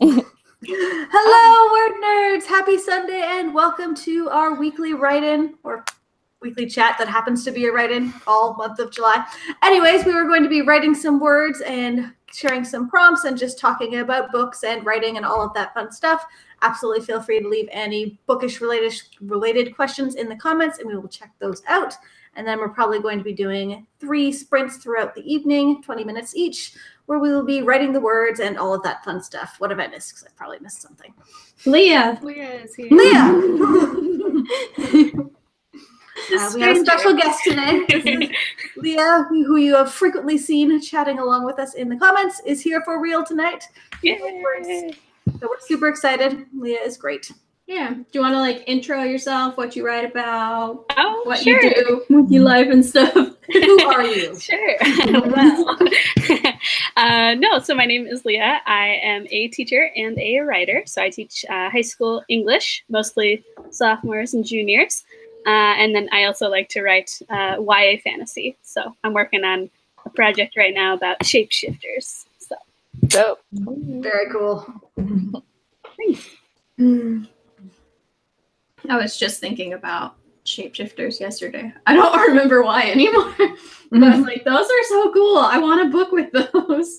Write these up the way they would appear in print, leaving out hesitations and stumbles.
Hello, word nerds! Happy Sunday and welcome to our weekly write-in, or weekly chat that happens to be a write-in all month of July. Anyways, we were going to be writing some words and sharing some prompts and just talking about books and writing and all of that fun stuff. Absolutely feel free to leave any bookish related questions in the comments and we will check those out. And then we're probably going to be doing 3 sprints throughout the evening, 20 minutes each, where we will be writing the words and all of that fun stuff. What have I missed? Because I probably missed something. Leah is here. Leah! We have a special guest today. This is Leah, who you have frequently seen chatting along with us in the comments, is here for real tonight. Yay! So we're super excited. Leah is great. Yeah. Do you want to intro yourself, what you write about, what sure. you do with your life and stuff? Who are you? Sure. Well, so my name is Leah. I am a teacher and a writer. So I teach high school English, mostly sophomores and juniors. And then I also like to write YA fantasy. So I'm working on a project right now about shapeshifters. So dope. Very cool. Thanks. I was just thinking about shapeshifters yesterday. I don't remember why anymore. But I was like, those are so cool. I want a book with those.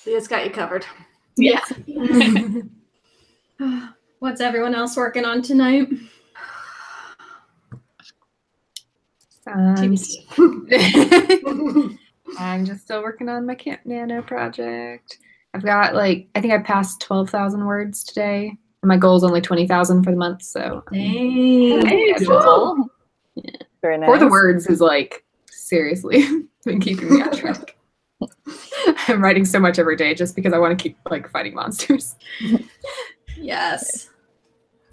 Leah's got you covered. Yeah. What's everyone else working on tonight? I'm just still working on my Camp Nano project. I've got I think I passed 12,000 words today. And my goal is only 20,000 for the month, so. Dang. Cool. Yeah. Very nice. For the words is seriously been keeping me on track. I'm writing so much every day just because I want to keep fighting monsters. Yes.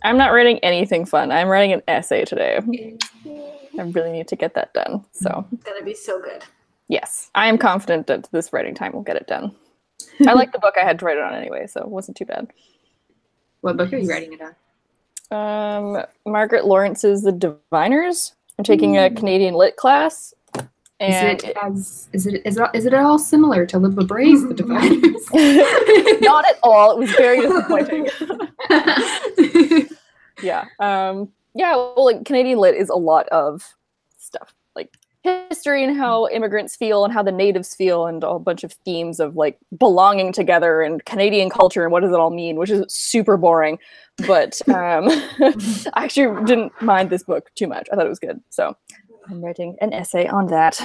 I'm not writing anything fun. I'm writing an essay today. I really need to get that done. So It's going to be so good. yes, I am confident that this writing time will get it done. I like the book I had to write it on anyway, so it wasn't too bad. What book are you writing it on? Margaret Lawrence's The Diviners. I'm taking a Canadian lit class. And is it at all similar to Libba Bray's The Diviners? not at all. It was very disappointing. Yeah. Well, Canadian lit is a lot of stuff, like history and how immigrants feel and how the natives feel and a bunch of themes of belonging together and Canadian culture and what does it all mean, which is super boring. But I actually didn't mind this book too much. I thought it was good. So I'm writing an essay on that.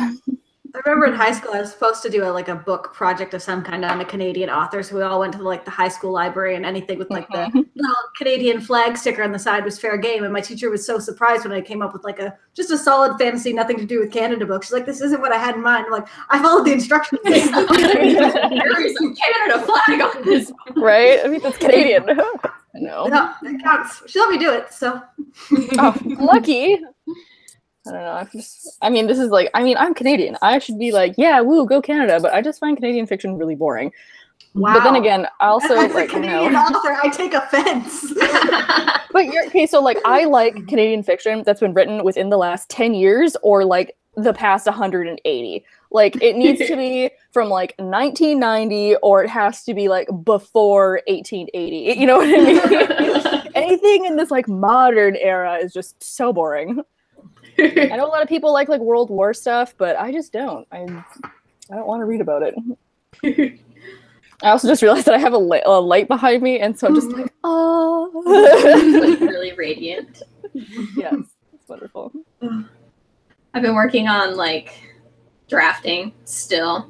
I remember in high school I was supposed to do a book project of some kind on a Canadian author. So we all went to the high school library and anything with the little Canadian flag sticker on the side was fair game. And my teacher was so surprised when I came up with just a solid fantasy, nothing to do with Canada book. She's like, this isn't what I had in mind. I'm like, I followed the instructions. There is some Canada flag on this. Right? I mean, that's Canadian. No. No, it counts. She let me do it. So. Oh, lucky. I don't know. This is I'm Canadian. I should be yeah, woo, go Canada. But I just find Canadian fiction really boring. Wow. But then again, I also as a Canadian author, I take offense. But I like Canadian fiction that's been written within the last 10 years or the past 180. It needs to be from 1990 or it has to be before 1880. You know what I mean? Anything in this modern era is just so boring. I know a lot of people like World War stuff, but I just don't. I don't want to read about it. I also just realized that I have a light behind me, and so I'm just oh. Really radiant. Yes, it's wonderful. I've been working on drafting still,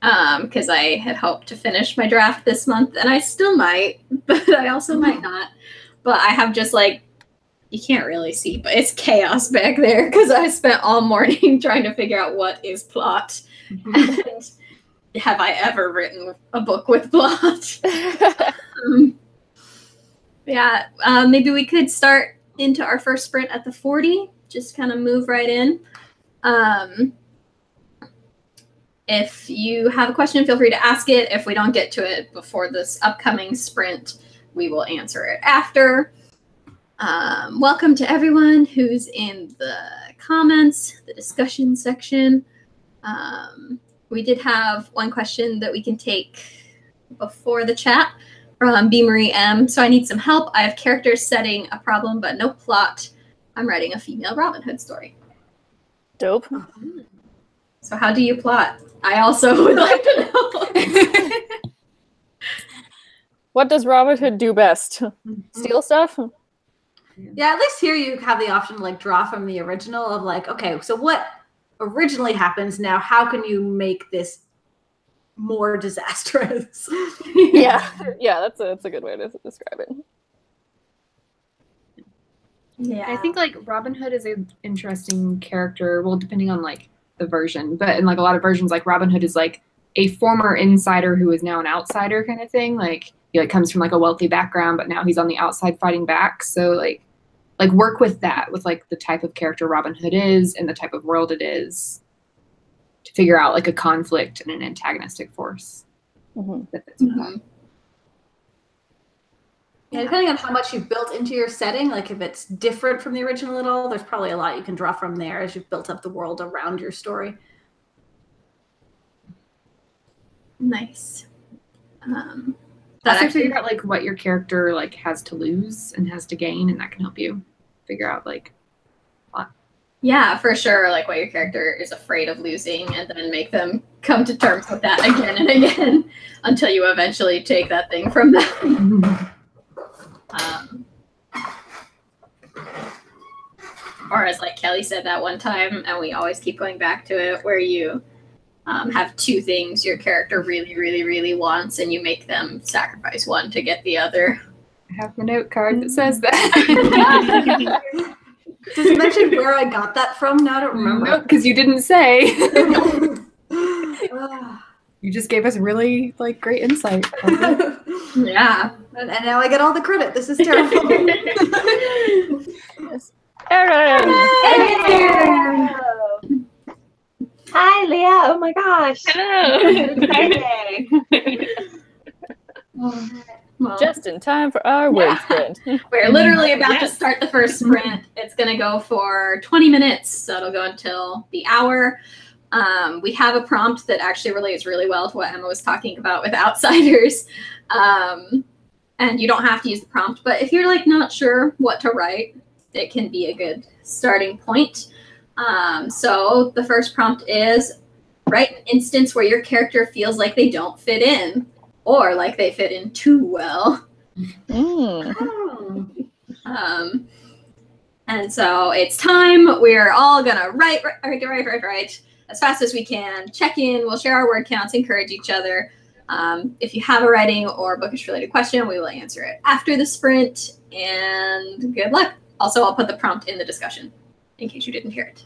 because I had hoped to finish my draft this month, and I still might, but I also might not. But I have just you can't really see, but it's chaos back there because I spent all morning trying to figure out what is plot. And have I ever written a book with plot? Maybe we could start into our first sprint at the 40. Just kind of move right in. If you have a question, feel free to ask it. If we don't get to it before this upcoming sprint, we will answer it after. Welcome to everyone who's in the comments, the discussion section. we did have one question that we can take before the chat from B. Marie M. So I need some help. I have characters, setting, a problem, but no plot. I'm writing a female Robin Hood story. Dope. So how do you plot? I also would like to know. What does Robin Hood do best? Steal stuff? Yeah, at least here you have the option to like draw from the original of like, okay, so what originally happens now? How can you make this more disastrous? Yeah, that's a good way to describe it. Yeah, I think like Robin Hood is an interesting character. Well, depending on like the version, but in like a lot of versions, like Robin Hood is like a former insider who is now an outsider kind of thing. Like he like comes from like a wealthy background, but now he's on the outside fighting back. So like work with that, with like the type of character Robin Hood is and the type of world it is, to figure out like a conflict and an antagonistic force that fits with that. Yeah, depending on how much you've built into your setting, like if it's different from the original at all, there's probably a lot you can draw from there as you've built up the world around your story. nice. Also figure out like what your character like has to lose and has to gain, and that can help you figure out like Yeah, for sure. Like what your character is afraid of losing, and then make them come to terms with that again and again until you eventually take that thing from them. Or as like Kelly said that one time, and we always keep going back to it, where you have two things your character really, really, really wants, and you make them sacrifice one to get the other. I have the note card that says that. Does it mention where I got that from? Now I don't remember. Nope, because you didn't say. Ah. You just gave us really like great insight. Yeah. And now I get all the credit. This is terrible. Erin! Hi, Leah. Oh my gosh. Hello. Well, Just in time for our word sprint. we're literally about to start the first sprint. It's going to go for 20 minutes, so it'll go until the hour. We have a prompt that actually relates really well to what Emma was talking about with outsiders. And you don't have to use the prompt, but if you're like not sure what to write, it can be a good starting point. So the first prompt is write an instance where your character feels like they don't fit in, or like they fit in too well. And so it's time. We're all gonna write as fast as we can. Check in. We'll share our word counts, encourage each other. If you have a writing or bookish related question, we will answer it after the sprint. And good luck. Also, I'll put the prompt in the discussion in case you didn't hear it.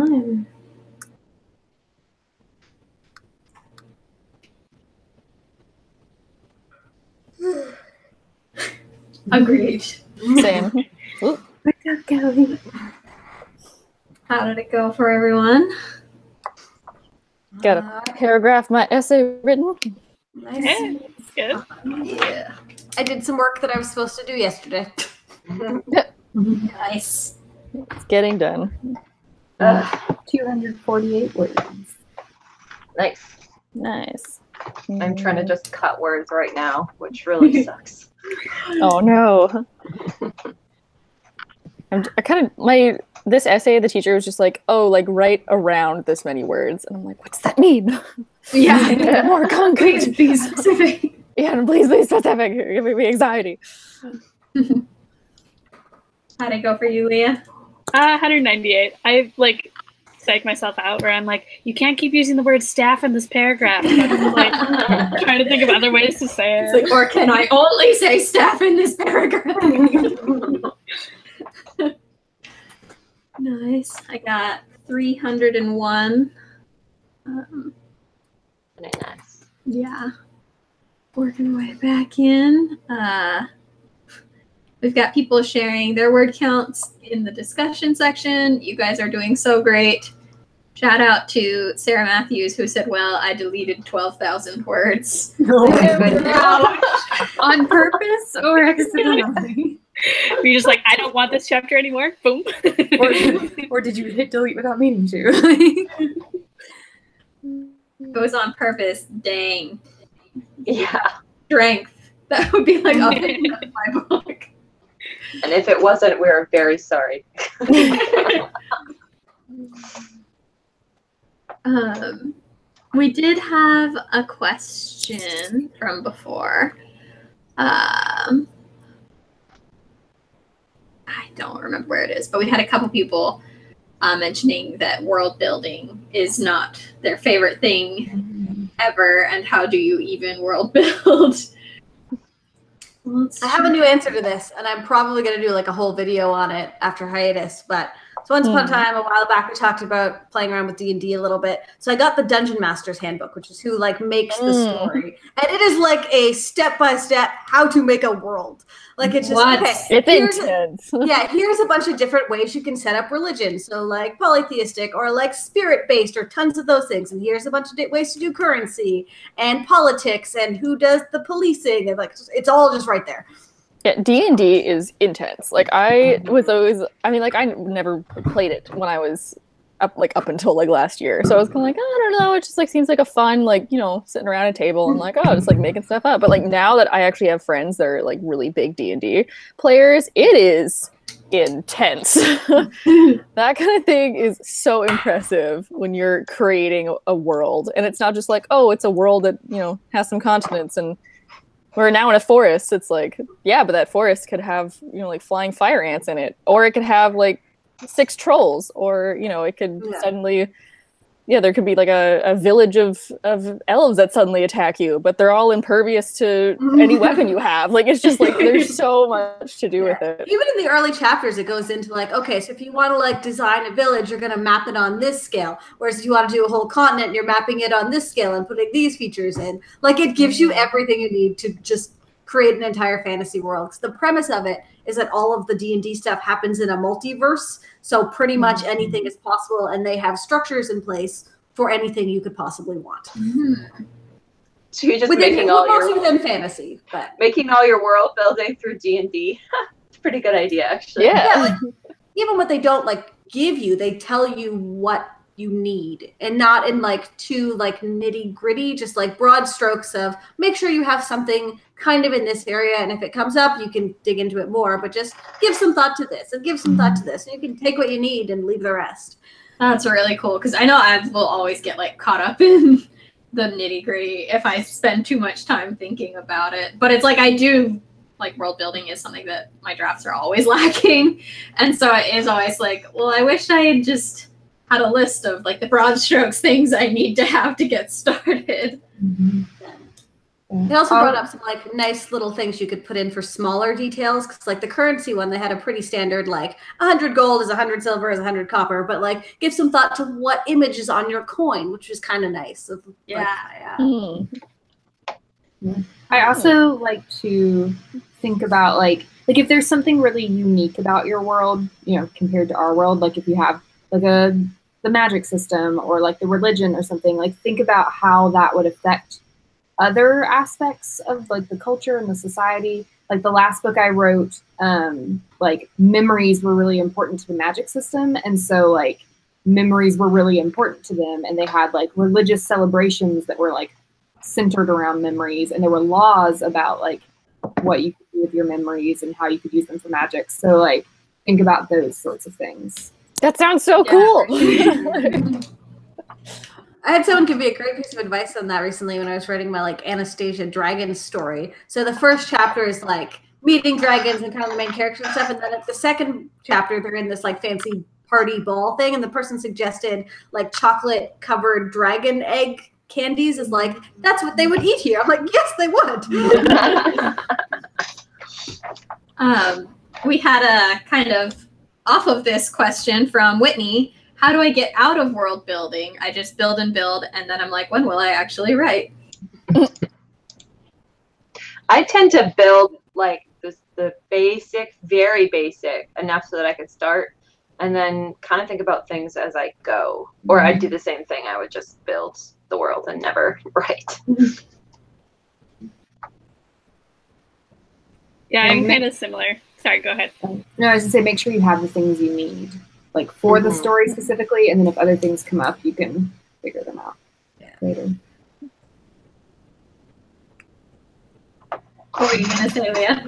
time. Agreed. Same. Ooh, How did it go for everyone? got a paragraph, my essay written. Nice. Yeah, it's good. Yeah. I did some work that I was supposed to do yesterday. Nice. It's getting done. 248 words. Nice. Nice. I'm trying to just cut words right now, which really sucks. Oh no. This essay, the teacher was just like, oh, like write around this many words. And I'm like, what does that mean? Yeah. I need to get more concrete. Please be specific. Yeah, please be specific. You're giving me anxiety. How'd it go for you, Leah? 198. I like psych myself out where I'm like, you can't keep using the word staff in this paragraph. And I'm like trying to think of other ways to say it. It's like, or can I only say staff in this paragraph? Nice. I got 301. Very nice. Yeah. Working my way back in. We've got people sharing their word counts in the discussion section. You guys are doing so great. Shout out to Sarah Matthews, who said, well, I deleted 12,000 words. On purpose or accidentally? You're just like, I don't want this chapter anymore. Boom. Or did you hit delete without meaning to? It was on purpose. Dang. Yeah. Strength. That would be like up in my book. And if it wasn't, we're very sorry. We did have a question from before. I don't remember where it is, but we had a couple people mentioning that world building is not their favorite thing ever, and how do you even world build? I have a new answer to this, and I'm probably going to do like a whole video on it after hiatus. But so once upon a time, a while back, we talked about playing around with D&D a little bit. So I got the Dungeon Master's Handbook, which is who like makes the story, and it is like a step-by-step how to make a world. Like it's just okay. It's intense. Here's a bunch of different ways you can set up religion. So like polytheistic or like spirit-based or tons of those things. And here's a bunch of ways to do currency and politics and who does the policing, and like it's all just right there. Yeah, D&D is intense. Like I never played it when I was up until like last year. So I was kind of like, I don't know, it just like seems like a fun, like, you know, sitting around a table and like, oh, just like making stuff up. But like now that I actually have friends that are like really big D&D players, it is intense. That kind of thing is so impressive when you're creating a world. And it's not just like, oh, it's a world that, you know, has some continents and we're now in a forest. It's like, yeah, but that forest could have, you know, like flying fire ants in it, or it could have like 6 trolls, or, you know, it could suddenly, there could be like a village of elves that suddenly attack you, but they're all impervious to any weapon you have. Like, it's just like, there's so much to do with it. Even in the early chapters, it goes into like, okay, so if you want to like design a village, you're going to map it on this scale. Whereas if you want to do a whole continent, you're mapping it on this scale and putting these features in. Like, it gives you everything you need to just create an entire fantasy world. 'Cause the premise of it is that all of the D&D stuff happens in a multiverse. So pretty much anything is possible, and they have structures in place for anything you could possibly want. So you're just making all within fantasy, but making all your world building through D&D. It's a pretty good idea, actually. Yeah. like, even what they don't like give you, they tell you what you need, and not in like too like nitty gritty, just like broad strokes of make sure you have something kind of in this area, and if it comes up you can dig into it more, but just give some thought to this and give some thought to this, and you can take what you need and leave the rest. That's really cool, because I know I will always get like caught up in the nitty gritty if I spend too much time thinking about it. But it's like I do like world building is something that my drafts are always lacking, and so it is always like, well, I wish I had just had a list of like the broad strokes things I need to have to get started. They also brought up some like nice little things you could put in for smaller details, because like the currency one, they had a pretty standard like 100 gold is 100 silver is 100 copper, but like give some thought to what image is on your coin, which was kind of nice. I also like to think about like if there's something really unique about your world, you know, compared to our world, like if you have like the magic system or like the religion or something, like think about how that would affect other aspects of like the culture and the society. Like the last book I wrote, like memories were really important to the magic system, and so like memories were really important to them, and they had like religious celebrations that were like centered around memories, and there were laws about like what you could do with your memories and how you could use them for magic. So like think about those sorts of things. That sounds so cool. I had someone give me a great piece of advice on that recently when I was writing my like Anastasia dragon story. So the first chapter is like meeting dragons and kind of the main characters and stuff, and then at the second chapter they're in this like fancy party ball thing, and the person suggested like chocolate covered dragon egg candies is like, that's what they would eat here. I'm like, yes, they would. We had a kind of off of this question from Whitney. How do I get out of world building? I just build and build, and then I'm like, when will I actually write? I tend to build like the basic, very basic, enough so that I can start, and then kind of think about things as I go. Or I'd do the same thing. I would just build the world and never write. Yeah, I'm kind of similar. Sorry, go ahead. No, I was gonna say make sure you have the things you need, like for the story specifically, and then if other things come up, you can figure them out later. What were you gonna say, Leah?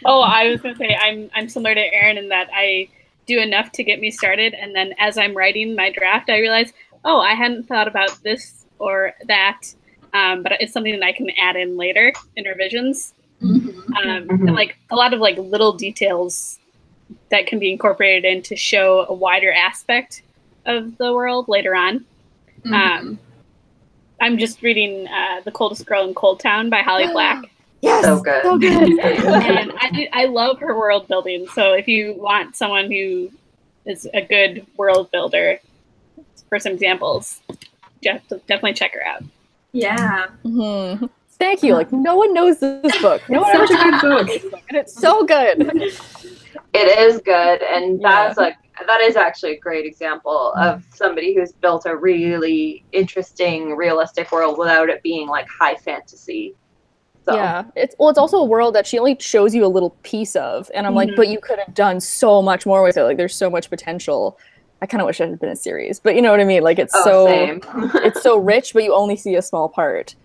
Oh, I was gonna say I'm similar to Erin in that I do enough to get me started, and then as I'm writing my draft, I realize, oh, I hadn't thought about this or that, but it's something that I can add in later in revisions. And like a lot of like little details that can be incorporated in to show a wider aspect of the world later on. I'm just reading The Coldest Girl in Cold Town by Holly Black. Yes, so good. So good. And I love her world building. So if you want someone who is a good world builder, for some examples, definitely check her out. Yeah. Thank you. Like no one knows this book. No one ever Such a good book. and it's so good. It is good, and that's like that is actually a great example of somebody who's built a really interesting, realistic world without it being like high fantasy. So. Yeah, it's also a world that she only shows you a little piece of, and I'm like, but you could have done so much more with it. Like, there's so much potential. I kind of wish it had been a series, but you know what I mean. Like, it's it's so rich, but you only see a small part.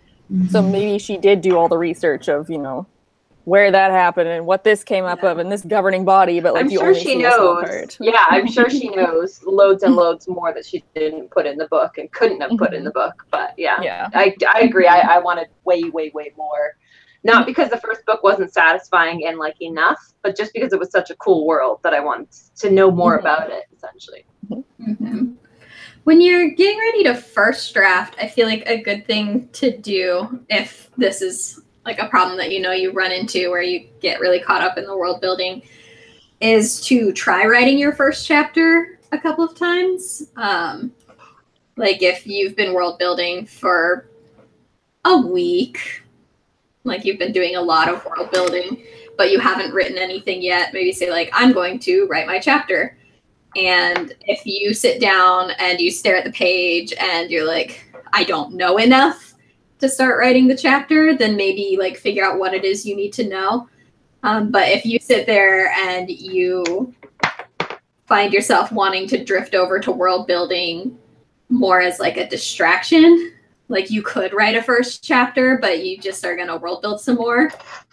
So maybe she did do all the research of where that happened and what this came up of and this governing body, but like I'm you sure only she see a small knows. part. Yeah, I'm sure she knows loads and loads more that she didn't put in the book and couldn't have put in the book. But yeah. I agree. I wanted way, way, way more. Not because the first book wasn't satisfying and like enough, but just because it was such a cool world that I wanted to know more about it, essentially. When you're getting ready to first draft, I feel like a good thing to do, if this is like a problem that you run into where you get really caught up in the world building, is to try writing your first chapter a couple of times. Like if you've been world building for a week, like you've been doing a lot of world building, but you haven't written anything yet, maybe say like, I'm going to write my chapter. And if you sit down and you stare at the page and you're like, I don't know enough to start writing the chapter, then maybe like figure out what it is you need to know. But if you sit there and you find yourself wanting to drift over to world building more as like a distraction, like you could write a first chapter, but you just are going to world build some more,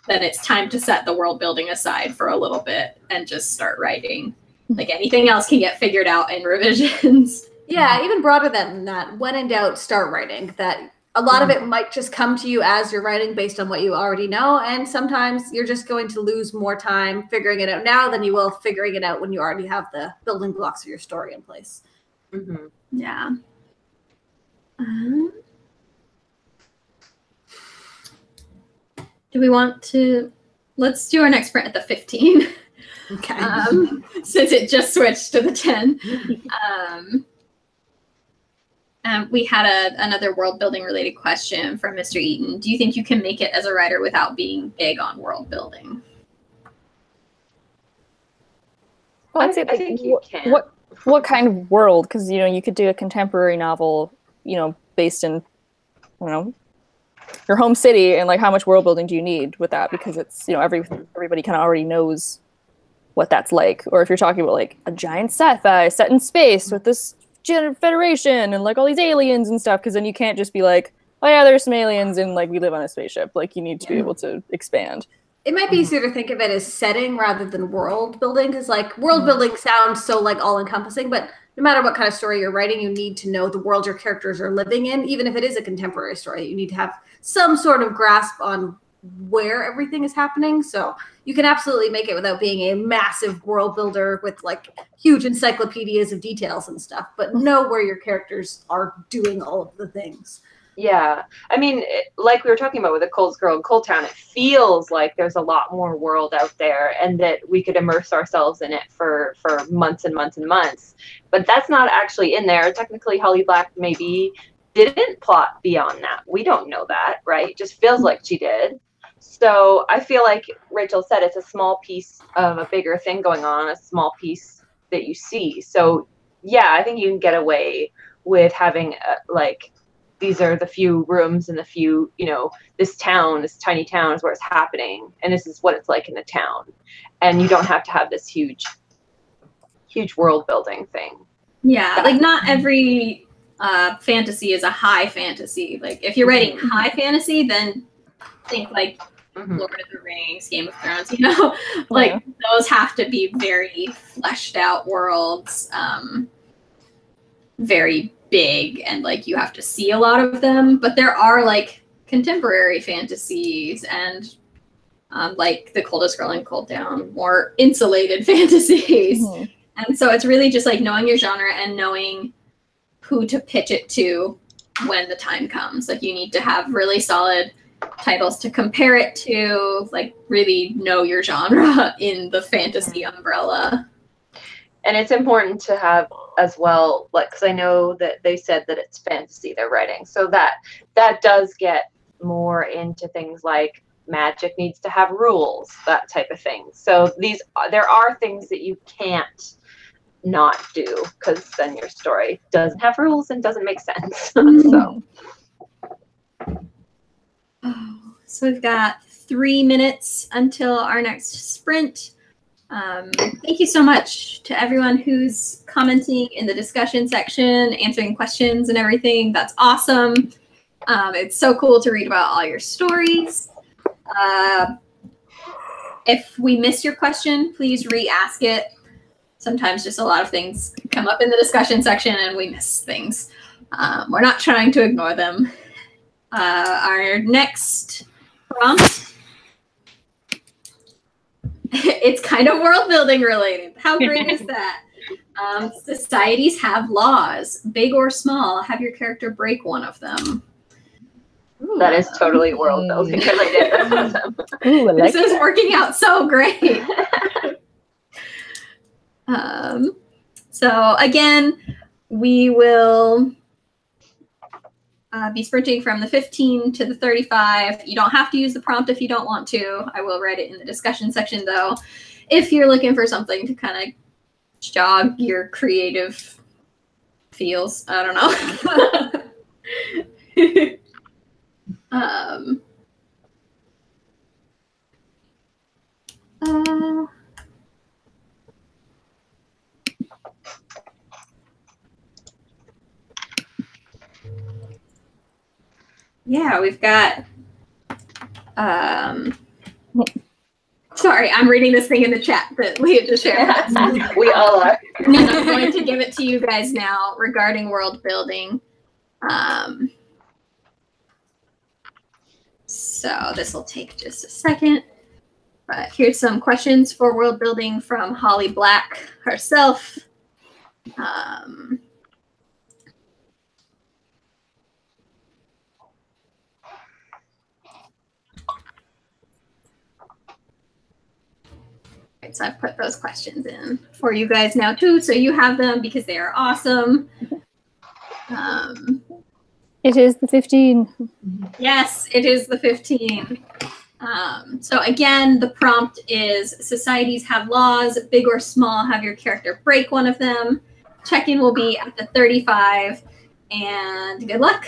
then it's time to set the world building aside for a little bit and just start writing. Like anything else can get figured out in revisions. Yeah, even broader than that. When in doubt, start writing. That a lot of it might just come to you as you're writing based on what you already know, and sometimes you're just going to lose more time figuring it out now than you will figuring it out when you already have the building blocks of your story in place. Yeah. do we want to? Let's do our next print at the 15. Okay. Since it just switched to the 10. We had another world building related question from Mr. Eaton. Do you think you can make it as a writer without being big on world building? Well, I'd say, I think you can. What kind of world? Because, you know, you could do a contemporary novel, you know, based in, you know, your home city, and like how much world building do you need with that? Because it's, you know, everybody kind of already knows what that's like. Or if you're talking about like a giant sci-fi set in space with this Federation and like all these aliens and stuff, because then you can't just be like, oh yeah, there's some aliens and like we live on a spaceship. Like you need to be able to expand. It might be easier to think of it as setting rather than world building, because like world building sounds so like all encompassing, but no matter what kind of story you're writing, you need to know the world your characters are living in. Even if it is a contemporary story, you need to have some sort of grasp on where everything is happening. So you can absolutely make it without being a massive world builder with like huge encyclopedias of details and stuff, but know where your characters are doing all of the things. Yeah. I mean, like we were talking about with the Coles Girl in Cold Town, it feels like there's a lot more world out there and that we could immerse ourselves in it for months and months and months. But that's not actually in there. Technically, Holly Black maybe didn't plot beyond that. We don't know that, right? It just feels like she did. So I feel like Rachel said it's a small piece of a bigger thing going on, a small piece that you see. So yeah, I think you can get away with having like, these are the few rooms and the few, you know, this town, this tiny town is where it's happening. And this is what it's like in the town. And you don't have to have this huge world building thing. Yeah, like not every fantasy is a high fantasy. Like if you're writing high fantasy, then think like Lord of the Rings, Game of Thrones, you know, like those have to be very fleshed out worlds, very big, and like you have to see a lot of them. But there are like contemporary fantasies and like The Coldest Girl in Cold Town, more insulated fantasies. And so it's really just like knowing your genre and knowing who to pitch it to when the time comes. Like you need to have really solid titles to compare it to, like really know your genre in the fantasy umbrella. And it's important to have as well, like, because I know that they said that it's fantasy they're writing, so that does get more into things like magic needs to have rules, that type of thing. So there are things that you can't not do, because then your story doesn't have rules and doesn't make sense. So we've got 3 minutes until our next sprint. Thank you so much to everyone who's commenting in the discussion section, answering questions and everything. That's awesome. It's so cool to read about all your stories. If we miss your question, please re-ask it. Sometimes just a lot of things come up in the discussion section and we miss things. We're not trying to ignore them. Our next prompt, it's kind of world building related. How great is that? Societies have laws, big or small. Have your character break one of them. Ooh, that is totally world building related. That's awesome. Ooh, this is working out so great. So again, we will be sprinting from the 15 to the 35. You don't have to use the prompt if you don't want to. I will write it in the discussion section though, if you're looking for something to kind of jog your creative feels. I don't know. Yeah, we've got, sorry, I'm reading this thing in the chat that Leah just shared. We all are. And I'm going to give it to you guys now regarding world building. So this will take just a second. But here's some questions for world building from Holly Black herself. Right, so I've put those questions in for you guys now too, so you have them because they are awesome. It is the 15. Yes, it is the 15. So again, the prompt is societies have laws, big or small, have your character break one of them. Check-in will be at the 35, and good luck.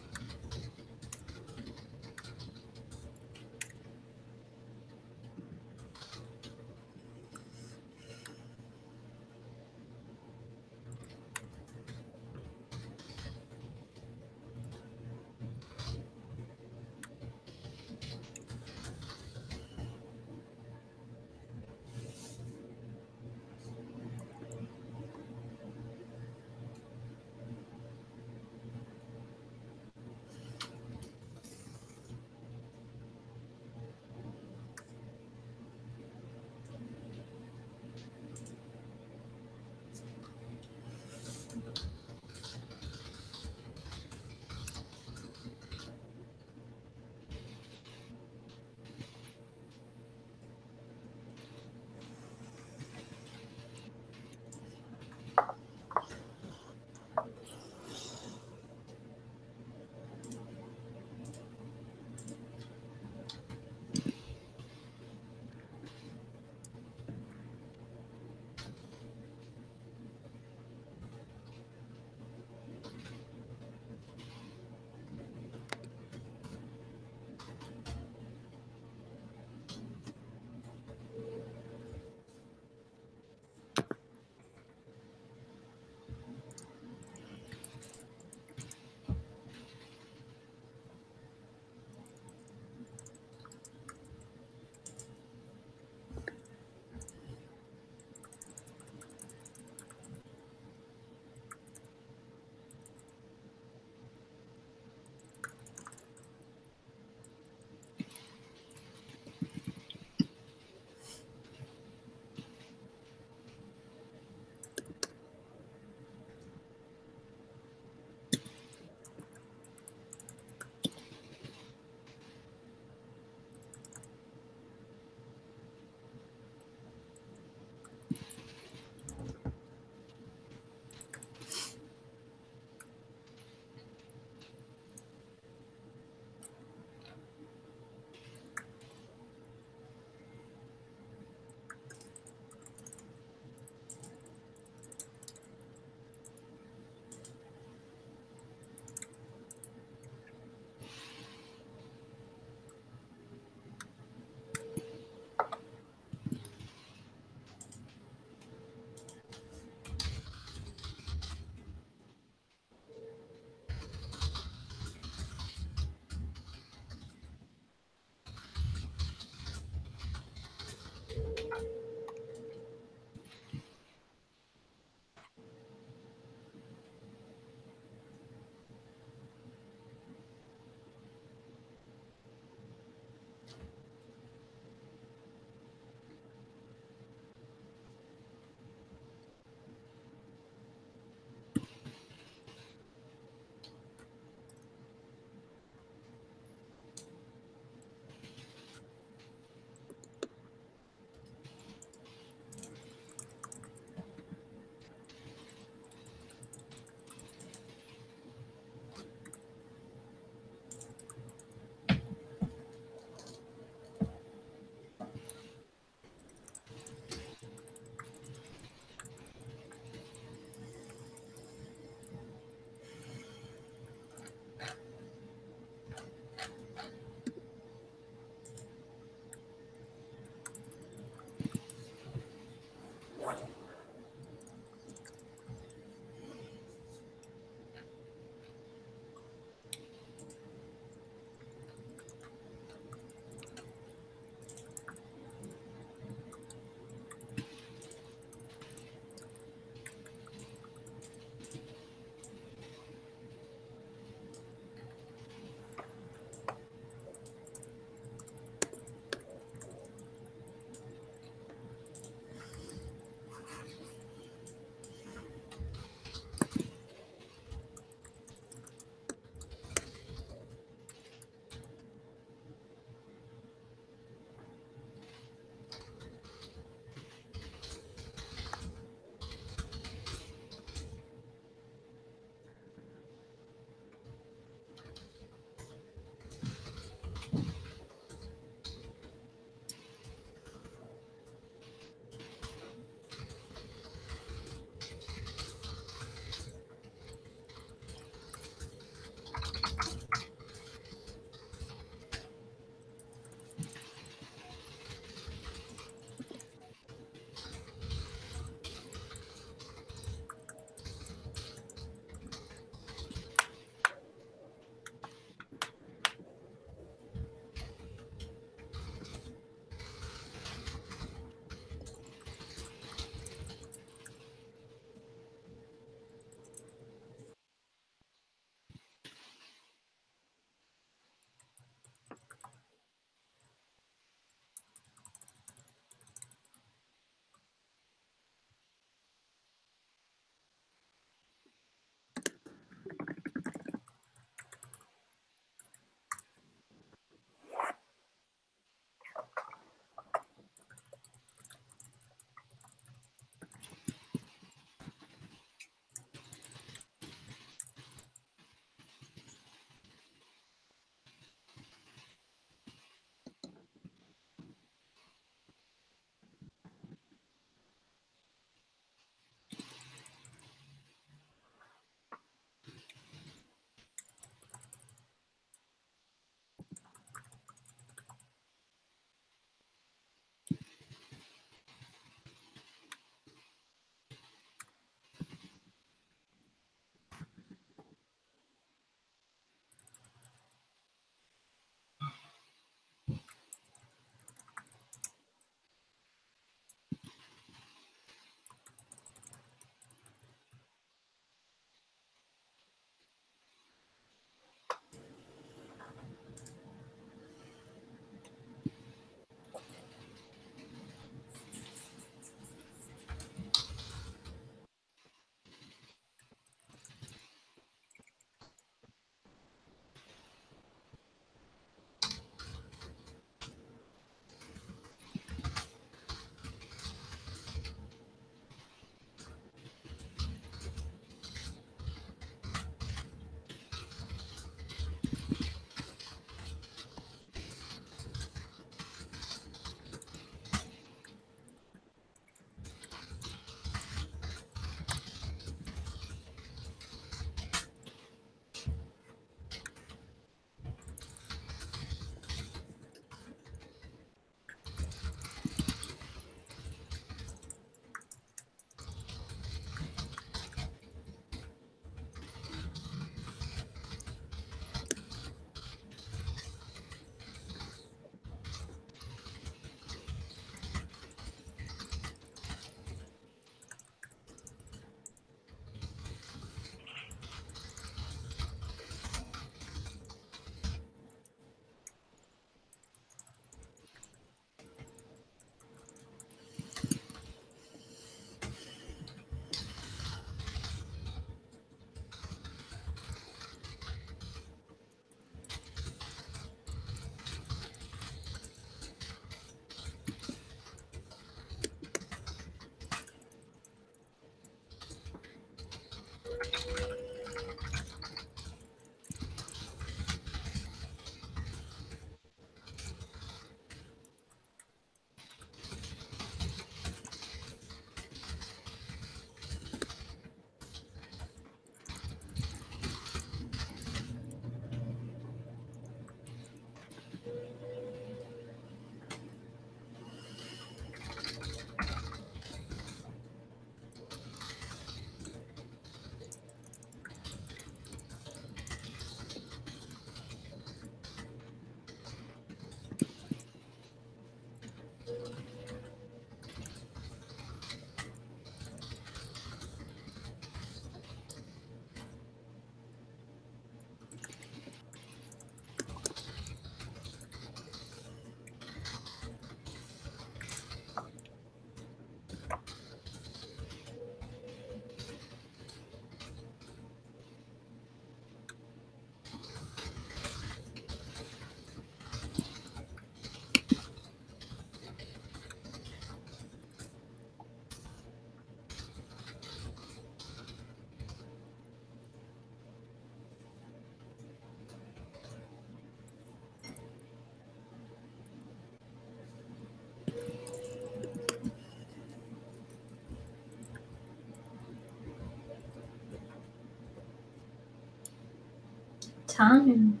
time.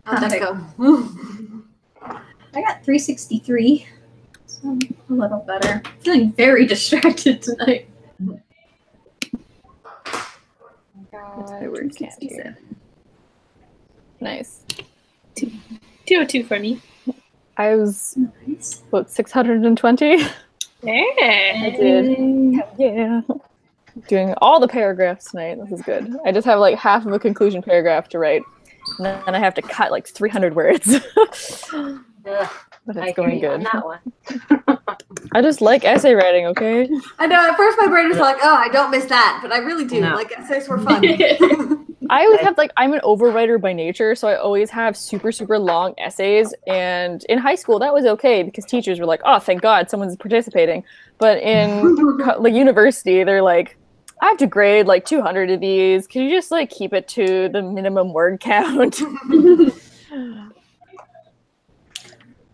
How'd that go? I got 363. So I'm a little better. Feeling very distracted tonight. I word can't hear. Nice. 202 for me. I was, Nice. what, 620? Yeah. I did. Yeah. Doing all the paragraphs tonight. This is good. I just have like half of a conclusion paragraph to write. And then I have to cut like 300 words. But it's going good. On that one. I just like essay writing, okay? I know. At first, my brain was like, "Oh, I don't miss that," but I really do. No. Like essays were fun. I always have like, I'm an overwriter by nature, so I always have super, super long essays. And in high school, that was okay because teachers were like, "Oh, thank God, someone's participating." But in like university, they're like, "I have to grade like 200 of these. Can you just like keep it to the minimum word count?"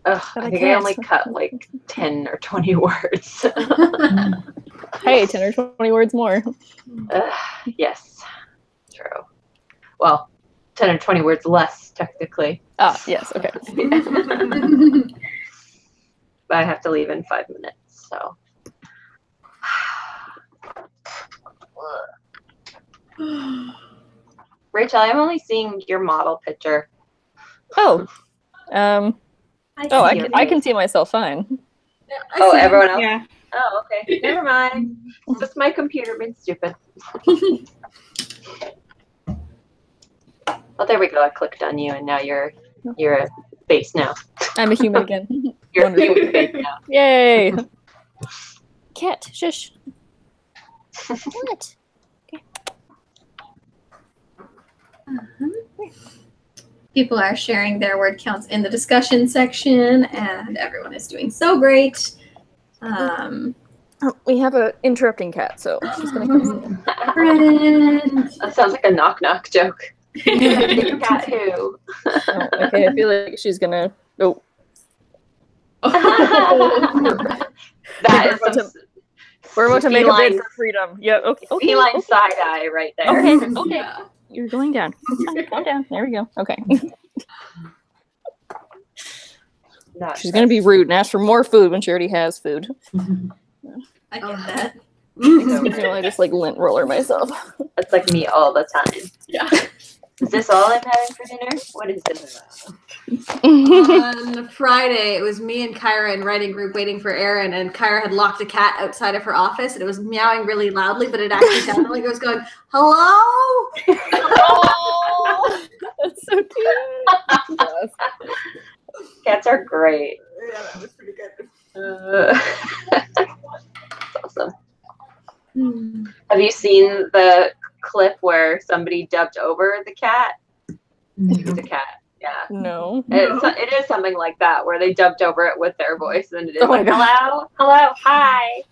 Ugh, I think I only cut like 10 or 20 words. Hey, 10 or 20 words more. Yes, true. Well, 10 or 20 words less, technically. Ah, yes, okay. But I have to leave in 5 minutes, so. Rachel, I'm only seeing your model picture. Oh, I can see myself fine. Oh, everyone else? Yeah. Oh, okay. Never mind. Just my computer being stupid. Well, there we go. I clicked on you, and now you're a face now. I'm a human again. You're a Wonderful. human face now. Yay! Cat, shush. What? People are sharing their word counts in the discussion section, and everyone is doing so great. We have an interrupting cat, so she's gonna come. Friend. That sounds like a knock-knock joke. Cat who? Oh, okay, I feel like she's gonna. Oh, That is some we're about to make a bid feline- for freedom. Yeah. Okay. Okay. feline side eye right there. Okay. Okay. Yeah. You're going down. Calm down. There we go. Okay. She's gonna be rude and ask for more food when she already has food. I get that. I just like lint roller myself. That's like me all the time. Yeah. Is this all I'm having for dinner? What is this? On Friday, it was me and Kyra in writing group waiting for Erin, and Kyra had locked a cat outside of her office, and it was meowing really loudly, but it actually sounded like it was going, "Hello." Oh, that's so cute. Yes. Cats are great. Yeah, that was pretty good. That's awesome. Have you seen the clip where somebody dubbed over the cat? It's a cat. Yeah. No. It is something like that where they dubbed over it with their voice, and it is Oh my like, God. hello, hi.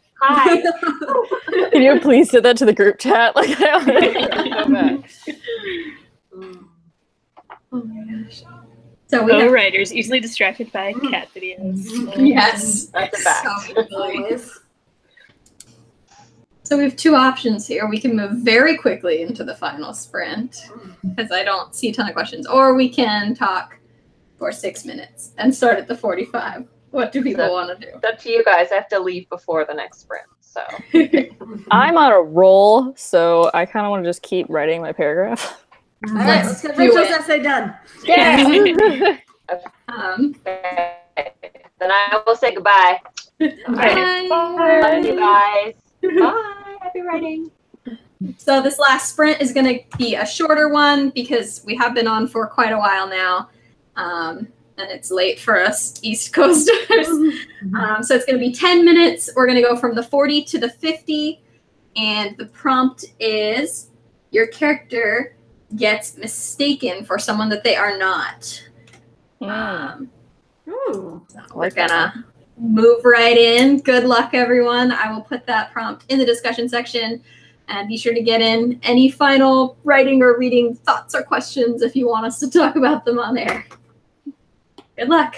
Can you please send that to the group chat? Like, I don't know. Oh my gosh. So we Oh, have, writers easily distracted by cat videos. yes, That's a fact. Always. So we have two options here. We can move very quickly into the final sprint because I don't see a ton of questions, or we can talk for 6 minutes and start at the 45. What do people want to do? It's up to you guys. I have to leave before the next sprint, so. I'm on a roll, so I kind of want to just keep writing my paragraph. All right, let's get do Rachel's it. essay done. Yeah. Okay. Then I will say goodbye. Bye. Love you guys. Bye. Happy writing. So this last sprint is going to be a shorter one because we have been on for quite a while now, and it's late for us East Coasters. So it's going to be 10 minutes. We're going to go from the 40 to the 50, and the prompt is your character gets mistaken for someone that they are not. Ooh. So we're gonna move right in. Good luck, everyone. I will put that prompt in the discussion section, and be sure to get in any final writing or reading thoughts or questions if you want us to talk about them on air. Good luck.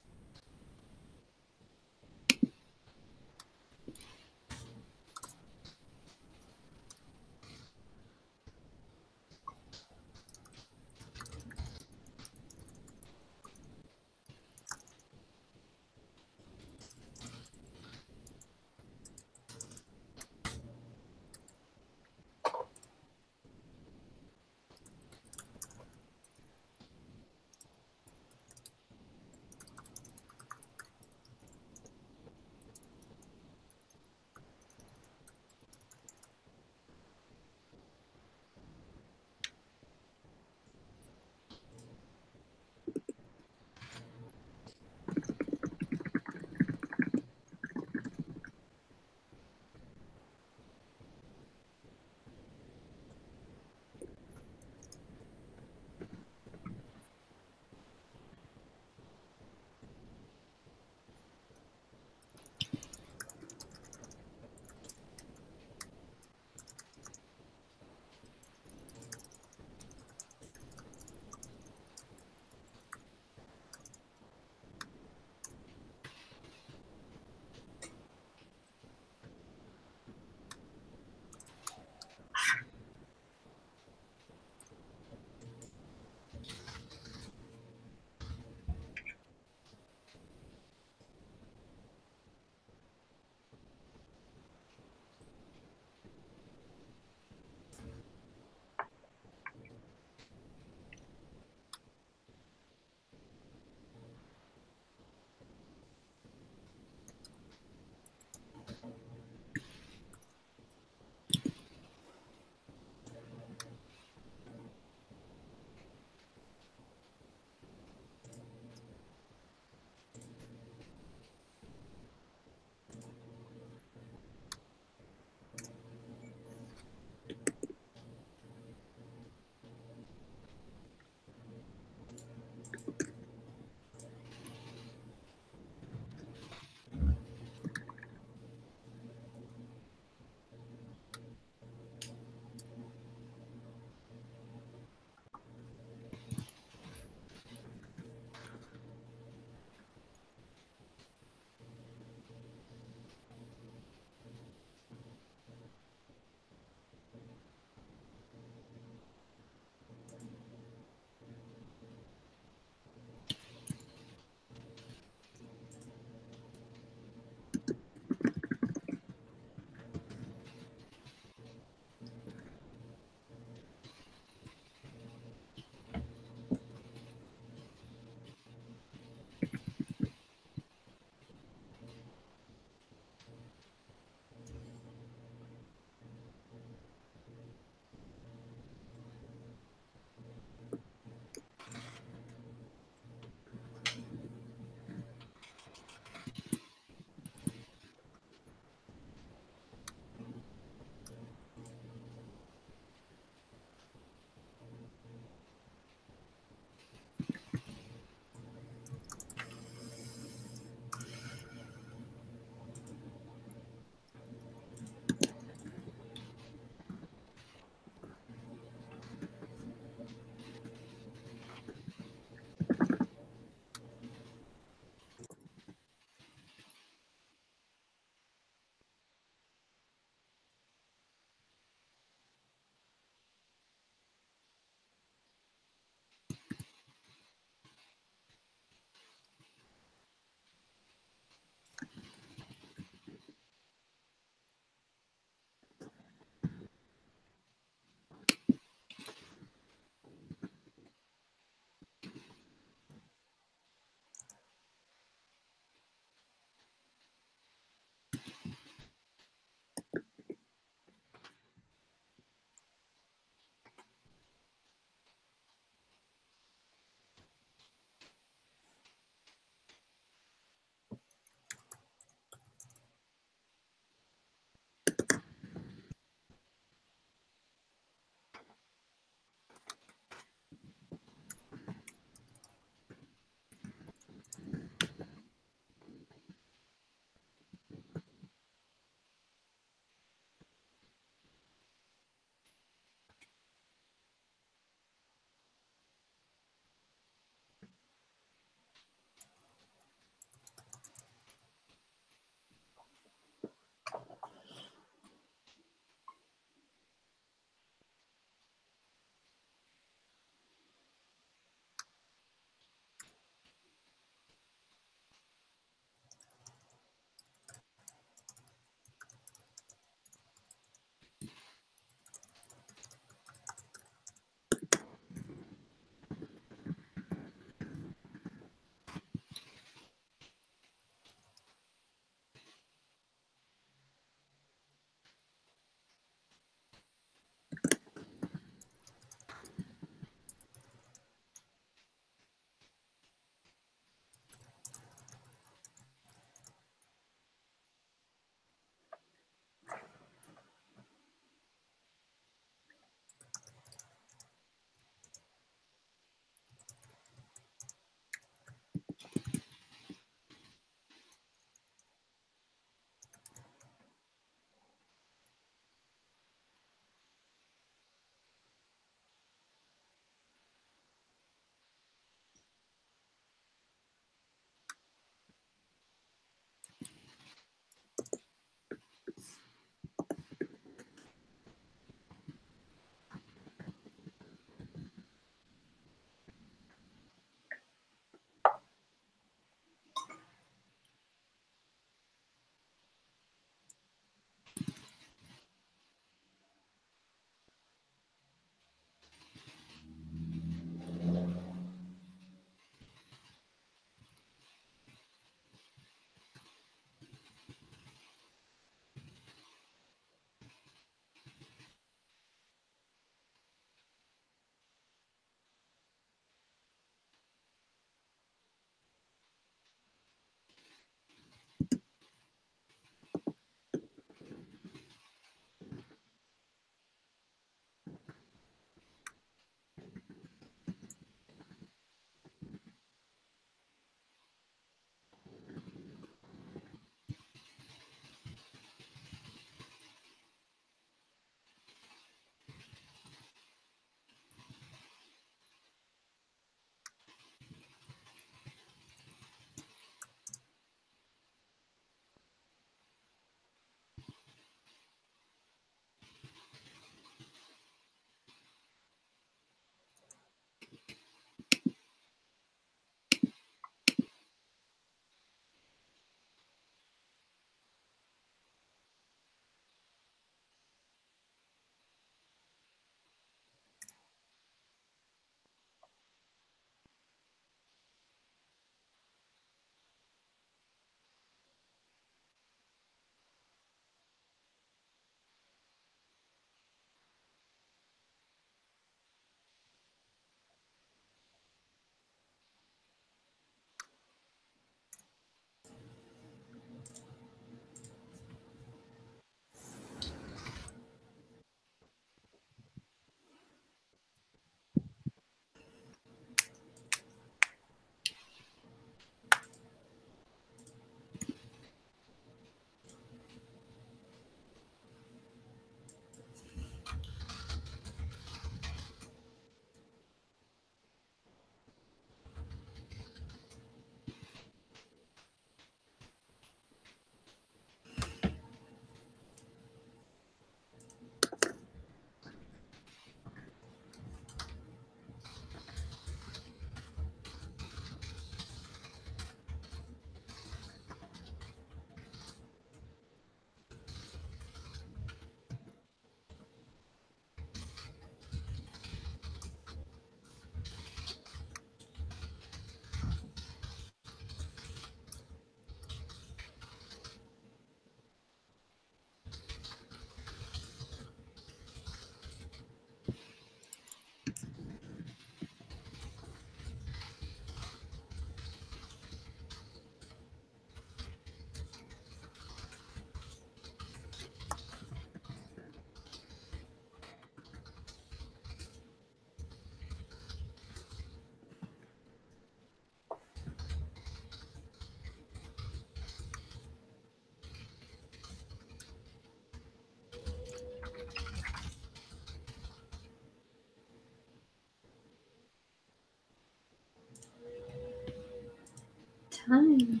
Time.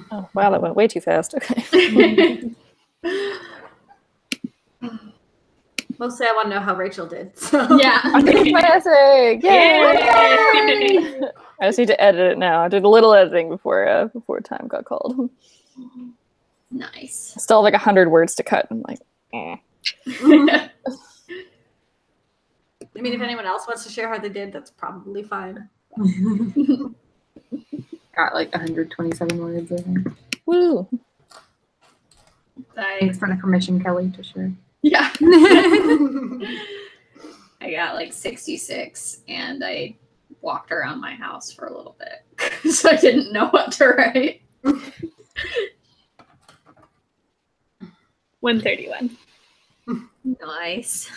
Oh, wow, that went way too fast. Okay. Mostly I want to know how Rachel did. So. Yeah. I finished my essay. Yay! I just need to edit it now. I did a little editing before time got called. Nice. I still have like 100 words to cut. I'm like, eh. I mean, if anyone else wants to share how they did, that's probably fine. Got like 127 words, I think. Woo! Thanks for the permission, Kelly, to share. Yeah. I got like 66, and I walked around my house for a little bit because I didn't know what to write. 131. Nice.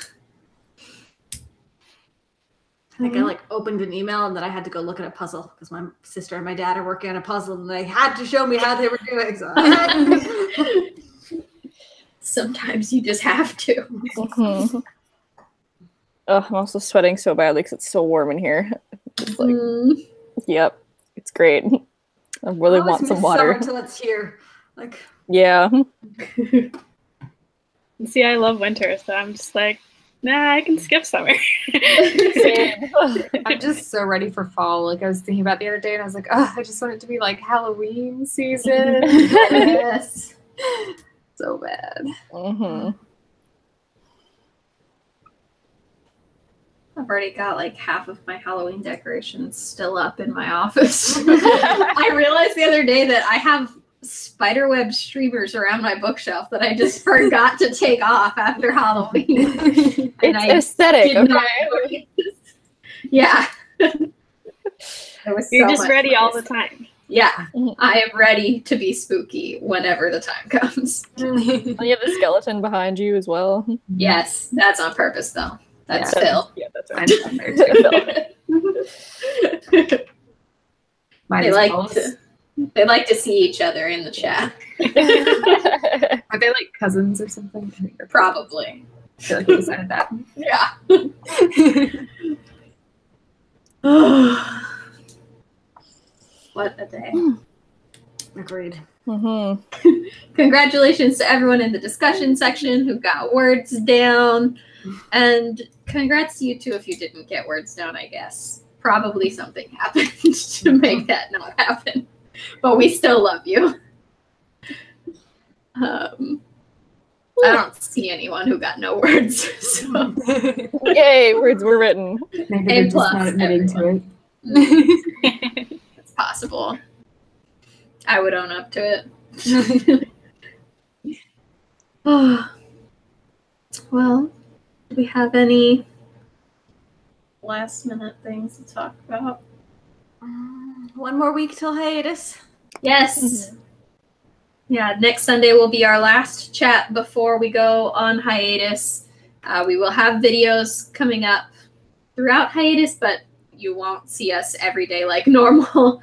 I think I like opened an email and then I had to go look at a puzzle because my sister and my dad are working on a puzzle and they had to show me how they were doing. So Sometimes you just have to. Mm-hmm. Oh, I'm also sweating so badly because it's so warm in here. It's like, yep, it's great. I really want some water until it's here. Like, yeah. See, I love winter, so I'm just like, nah, I can skip summer. I'm just so ready for fall. Like I was thinking about the other day, and I was like, oh, I just want it to be like Halloween season. Yes. So bad. Mm-hmm. I've already got like half of my Halloween decorations still up in my office. I realized the other day that I have spiderweb streamers around my bookshelf that I just forgot to take off after Halloween. It's aesthetic, okay? Yeah. It was You're so just much ready fun. all the time. Yeah, I am ready to be spooky whenever the time comes. And you have the skeleton behind you as well. Yes, that's on purpose though. That's Yeah. Phil. Yeah, that's I'm right. up there too. Mine They is like Alice. they like to see each other in the chat. Are they like cousins or something? I think they're Probably. I feel like we decided that. Yeah. What a day. Agreed. Congratulations to everyone in the discussion section who got words down. And congrats to you too if you didn't get words down, I guess. Probably something happened to make that not happen. But we still love you. I don't see anyone who got no words. So. Yay, words were written. Maybe they're just plus, not admitting to everyone. It's possible. I would own up to it. Well, do we have any last minute things to talk about? One more week till hiatus. Yes. Yeah, next Sunday will be our last chat before we go on hiatus. We will have videos coming up throughout hiatus, but you won't see us every day like normal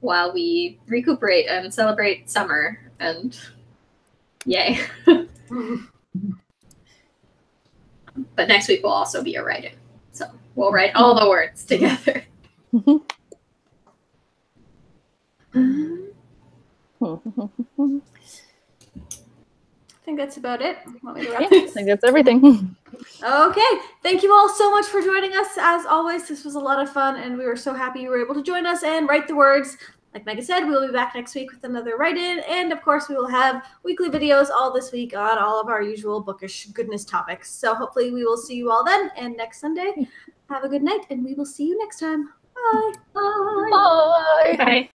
while we recuperate and celebrate summer. And yay. But next week will also be a write-in. So we'll write all the words together. I think that's about it. Want me to wrap I this? think that's everything. Okay. Thank you all so much for joining us. As always, this was a lot of fun, and we were so happy you were able to join us and write the words. Like Megan said, we'll be back next week with another write-in, and of course, we will have weekly videos all this week on all of our usual bookish goodness topics. So hopefully we will see you all then, and next Sunday. Have a good night, and we will see you next time. Bye. Bye. Bye.